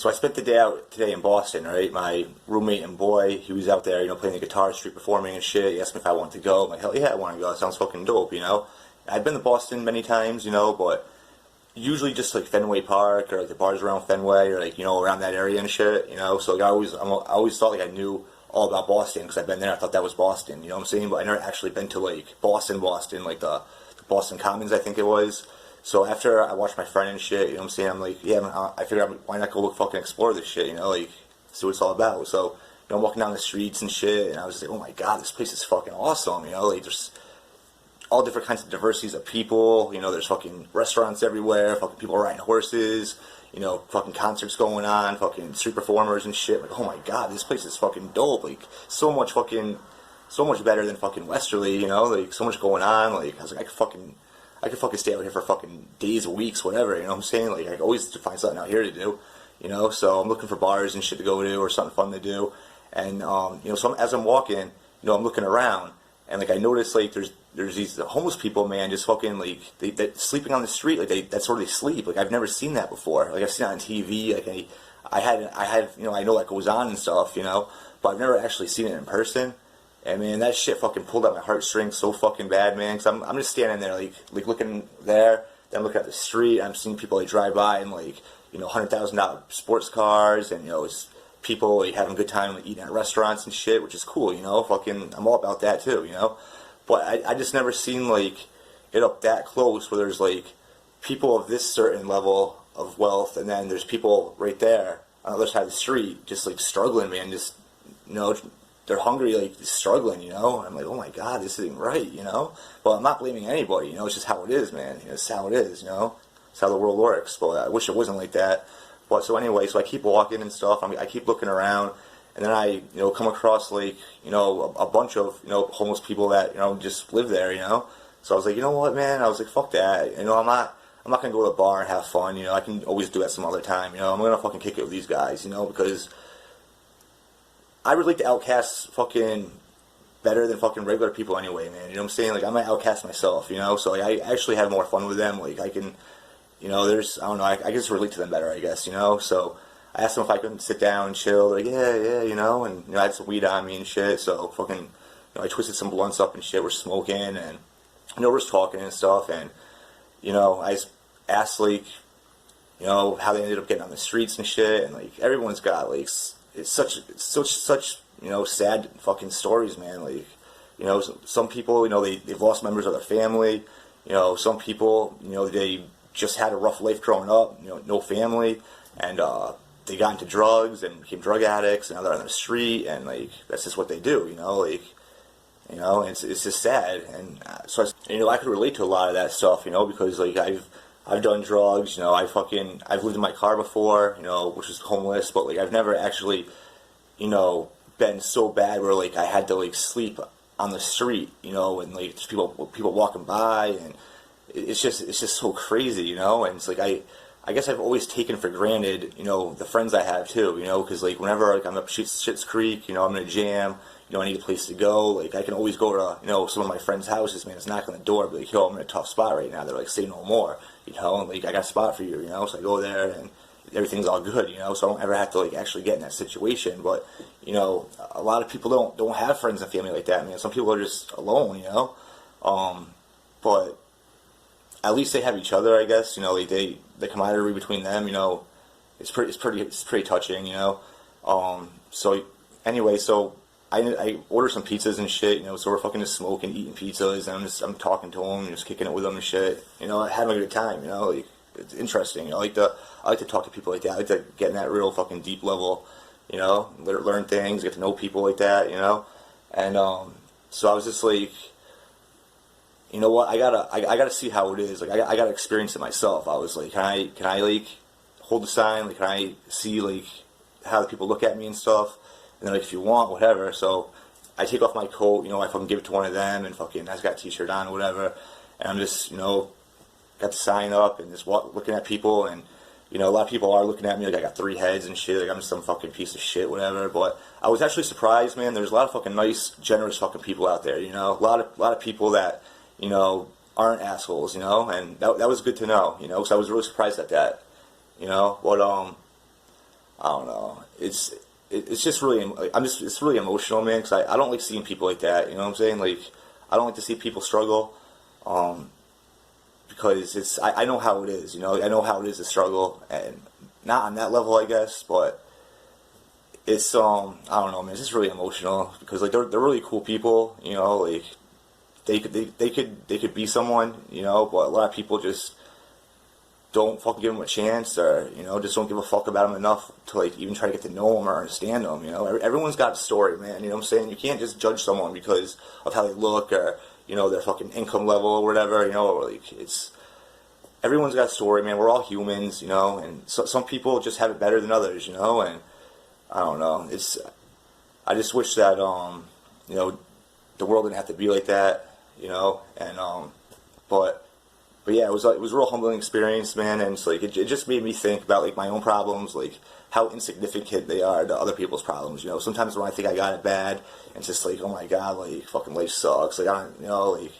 So I spent the day out today in Boston, right? My roommate and boy, he was out there, playing the guitar, street performing and shit. He asked me if I wanted to go. I'm like, hell yeah, I want to go. It sounds fucking dope. I've been to Boston many times, but usually just like Fenway Park or like the bars around Fenway or like, around that area and shit, So like, I always thought like I knew all about Boston because I've been there. I thought that was Boston, you know what I'm saying? But I never actually been to like Boston, like the Boston Commons, I think it was. So after I watched my friend and shit, you know what I'm saying? I'm like, yeah, I figured why not go fucking explore this shit, like see what it's all about. So, I'm walking down the streets and shit, and I was like, oh my god, this place is fucking awesome, like there's all different kinds of diversities of people, there's fucking restaurants everywhere, fucking people riding horses, fucking concerts going on, fucking street performers and shit. Like, oh my god, this place is fucking dope, like so much better than fucking Westerly, like so much going on. Like I was like, I could fucking stay out here for fucking days, weeks, whatever, you know what I'm saying? Like, I could always find something out here to do, So I'm looking for bars and shit to go to or something fun to do. And, so as I'm walking, I'm looking around, and, like, I notice, like, there's these homeless people, man, just fucking, like, they sleeping on the street, like, that's where they sleep. Like, I've never seen that before. Like, I've seen it on TV, like, I know that goes on and stuff, but I've never actually seen it in person. And man, that shit fucking pulled at my heartstrings so fucking bad, man. Cause I'm just standing there, like looking there, then looking at the street. I'm seeing people like drive by in like, $100,000 sports cars, and it's people like having a good time like, eating at restaurants and shit, which is cool, Fucking, I'm all about that too, But I just never seen like it up that close where there's like people of this certain level of wealth, and then there's people right there on the other side of the street just like struggling, man. Just they're hungry, like struggling, And I'm like, oh my god, this isn't right, But I'm not blaming anybody, It's just how it is, man. It's how it is, It's how the world works. But I wish it wasn't like that. But so anyway, so I keep walking and stuff. I keep looking around, and then I, come across like, a bunch of, homeless people that, just live there, So I was like, you know what, man? I was like, fuck that. I'm not gonna go to the bar and have fun. I can always do that some other time. I'm gonna fucking kick it with these guys, because I relate to outcasts fucking better than fucking regular people anyway, man. You know what I'm saying? Like, I'm an outcast myself, So like, I actually have more fun with them. Like, I can, there's, I don't know, I can just relate to them better, I guess, So I asked them if I could sit down and chill. They're like, yeah, and I had some weed on me and shit. So fucking, I twisted some blunts up and shit. We're smoking, and we're just talking and stuff. And I just asked like, how they ended up getting on the streets and shit. And like, everyone's got like. It's such sad fucking stories, man. Like, some people, they've lost members of their family. Some people, they just had a rough life growing up. No family, and they got into drugs and became drug addicts, and now they're on the street, and like that's just what they do. It's just sad. And so I could relate to a lot of that stuff. Because like I've done drugs, I've lived in my car before, which is homeless, but like I've never actually, been so bad where like I had to like sleep on the street, and like there's people walking by, and it's just so crazy, and it's like I guess I've always taken for granted, the friends I have too, because like whenever like I'm up Schitt's Creek, I'm in a jam, I need a place to go. Like I can always go to, some of my friends' houses, man. It's knocking on the door, but like, I'm in a tough spot right now. They're like, say no more, and like I got a spot for you, So I go there and everything's all good, So I don't ever have to like actually get in that situation. But a lot of people don't have friends and family like that, man. Some people are just alone, But at least they have each other, I guess. Like the camaraderie between them, it's pretty touching, So anyway, so. I ordered some pizzas and shit, so we're fucking just smoking, eating pizzas, and I'm talking to them, just kicking it with them and shit, having a good time, like, it's interesting, I like to talk to people like that, I like to get in that real fucking deep level, learn things, get to know people like that, and, so I was just like, you know what, I gotta see how it is, like, I gotta experience it myself. I was like, can I, like, hold the sign, like, can I see, like, how the people look at me and stuff? And then like, if you want, whatever. So I take off my coat, I fucking give it to one of them, and fucking I just got a t-shirt on or whatever. And I'm just, got the sign up and just looking at people, and a lot of people are looking at me like I got 3 heads and shit, like I'm just some fucking piece of shit, whatever. But I was actually surprised, man. There's a lot of fucking nice, generous fucking people out there, a lot of people that, aren't assholes, and that was good to know, because I was really surprised at that, But I don't know. It's just really it's really emotional, man. Because I don't like seeing people like that. You know what I'm saying? Like I don't like to see people struggle. Because I know how it is. You know, I know how it is to struggle, and not on that level, I guess, but it's I don't know, man. It's just really emotional because like they're really cool people. You know, like they could be someone. You know, but a lot of people just don't fucking give them a chance, or you know, just don't give a fuck about them enough to like even try to get to know them or understand them. You know, everyone's got a story, man. You know what I'm saying? You can't just judge someone because of how they look or you know their fucking income level or whatever. You know, or like it's everyone's got a story, man. We're all humans, you know, and some people just have it better than others, you know, and I don't know. I just wish that you know, the world didn't have to be like that, you know, and but yeah, it was a real humbling experience, man, and it's like it just made me think about like my own problems, like how insignificant they are to other people's problems, you know. Sometimes when I think I got it bad, it's just like, oh my god, like fucking life sucks, like I don't, you know, like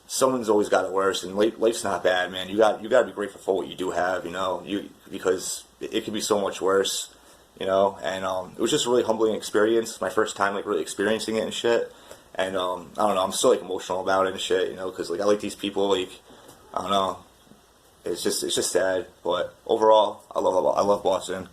someone's always got it worse, and life's not bad, man. You got to be grateful for what you do have, you know, because it could be so much worse, you know. And it was just a really humbling experience, my first time like really experiencing it and shit. And I don't know, I'm still like emotional about it and shit, you know, because like I like these people, like I don't know, it's just sad. But overall, I love Boston.